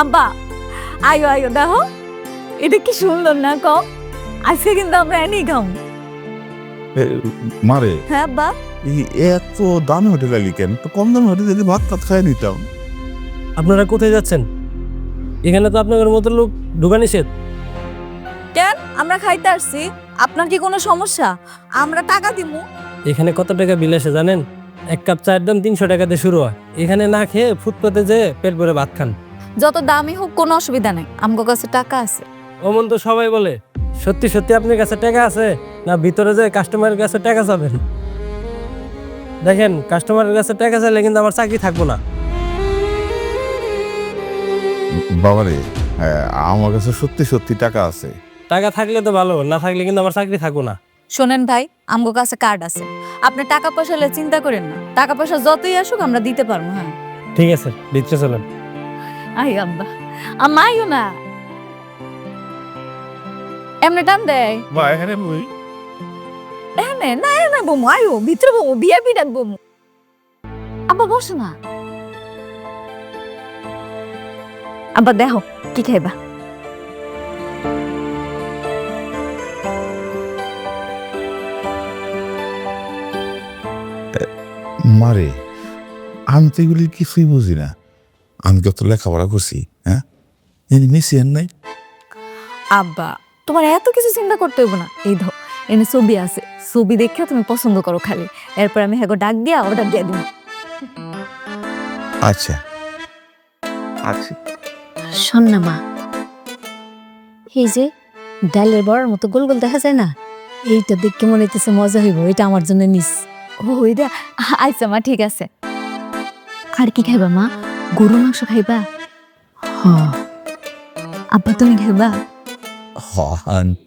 আব্বা আয়ো আয়ো দেখো এটা কি সুন্দর না কম আজকে কিন্তু আমরা এনেই খাও। মারে হ্যাঁ আব্বা এই এত দামি হোটেল আলি কেন? তো কম দামি হোটেল যদি ভাত টাত খাই নিতাম। আপনারা কোথায় যাচ্ছেন? এখানে তো আপনাদের মতো লোক ঢুকা নিষেধ। কেন আমরা খাইতে আসছি, আপনার কি কোনো সমস্যা? আমরা টাকা দিমু। এখানে কত টাকা বিল আসে জানেন? এক কাপ চায়ের দাম 300 টাকাতে শুরু হয়। এখানে না খেয়ে ফুটপাতে যেয়ে পেট ভরে ভাত খান। যত দামি হোক কোনো অসুবিধা নেই, আমার কাছে টাকা আছে। অমন তো সবাই বলে। সত্যি সত্যি আপনার কাছে টাকা আছে না ভিতরে যে কাস্টমারের কাছে টাকা চাবেন? দেখেন কাস্টমারের কাছে টাকা চাইলে কিন্তু আমার চাকরি থাকবো না। বাবারে আমার কাছে সত্যি সত্যি টাকা আছে। টাকা থাকলে তো ভালো, না থাকলে কিন্তু আমার চাকরি থাকবো না। শোনেন ভাই, আমার কাছে কার্ড আছে, আপনি টাকা পয়সা হলে চিন্তা করেন না, টাকা পয়সা যতই আসুক আমরা দিতে পারবো। হ্যাঁ ঠিক আছে, ভিতরে চলেন। আই আব্বা আম্মা আইও না, এমনি টান দেয় বা এখানে বই এনে না এনে বমু, আয়ো ভিতরে বমু, বিয়া বিরাট বমু। আব্বা বসো না। আব্বা দেখো কি খাইবা? মারে আমি তো এগুলি কিছুই বুঝি না। আমি কত লেখাপড়া করছি, হ্যাঁ মেসি আর নাই। আব্বা তোমার এত কিছু চিন্তা করতে হইব না, এই ধর এনে ছবি আছে, ছবি দেখে তুমি পছন্দ করো খালি, এরপর আমি হ্যাঁ ডাক দিয়া অর্ডার দিয়ে দিব। আচ্ছা আচ্ছা শোন না মা, এই যে ডালের বড়ার মতো গোল গোল দেখা যায় না, এইটা দেখে মনে হইতেছে মজা হইব, এটা আমার জন্য নিস। ও এটা আচ্ছা মা ঠিক আছে। আর কি খাইবা মা? গরু মাংস খাইবা? হ। আব্বা তুমি খাইবা?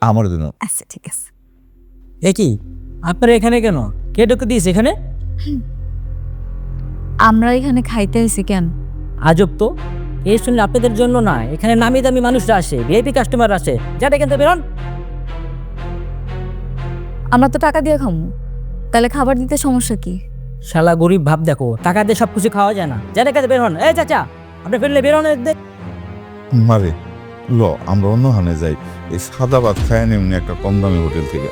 আমার জন্য। আচ্ছা ঠিক আছে। এ কি আপনারা এখানে কেন? কে ঢুকে দিয়েছে এখানে? আমরা এখানে খাইতে হয়েছি কেন? আজব তো, এই শুনলে আপনাদের জন্য না, এখানে নামি দামি মানুষরা আসে, ভিআইপি কাস্টমার আসে। যান এখান থেকে বেরোন। আমরা তো টাকা দিয়ে খামু, তাহলে খাবার দিতে সমস্যা কি? শালা গরিব ভাব দেখো, টাকা দিয়ে সব কিছু খাওয়া যায় না। যান এখান থেকে বেরোন। এই চাচা আপনি ফেললে বেরোন। মারে ল আমরা অন্য হানে যাই, এই সাদা ভাত খায় নেমনি একটা কম দামি হোটেল থেকে।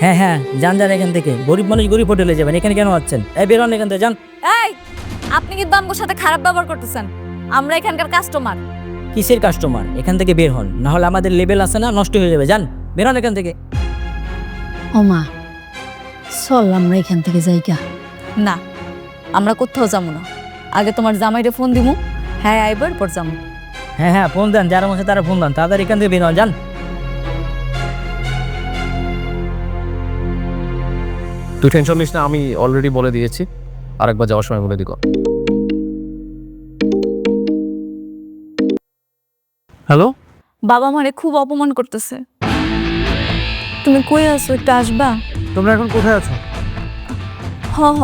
হ্যাঁ হ্যাঁ যান যান এখান থেকে, গরিব মানুষ গরিব হোটেলে যাবেন, এখানে কেন আছেন? এই বেরোন এখান থেকে, যান। এই আপনি কিন্তু আমার সাথে খারাপ ব্যবহার করতেছেন, আমরা এখানকার কাস্টমার। কিসের কাস্টমার? এখান থেকে বের হন, না হলে আমাদের লেভেল আছে না, নষ্ট হয়ে যাবে। যান বেরোন এখান থেকে। ও মা চল আমরা এখান থেকে যাইগা। না আমরা কোথাও যাবো না, আগে তোমার জামাইরে ফোন দিমু, হ্যাঁ আইবার পর যাবো। হ্যাঁ হ্যাঁ ফোন দেন, যারা মশে তারা ফোন দেন, তাড়াতাড়ি এখান থেকে বের হন, যান। তুই টেনশন নিস না, আমি অলরেডি বলে দিয়েছি, আরেকবার যাওয়ার সময় বলে দিক। হ্যালো বাবা আমারে খুব অপমান করতেছে। তুমি কই আছো, একটু আসবা? তোমরা এখন কোথায় আছো? হ হ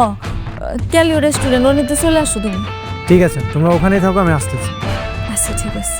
ক্যালিও রেস্টুরেন্ট, ওর নিতে চলে আসো তুমি। ঠিক আছে, তোমরা ওখানেই থাকো, আমি আসতেছি। আচ্ছা ঠিক আছে।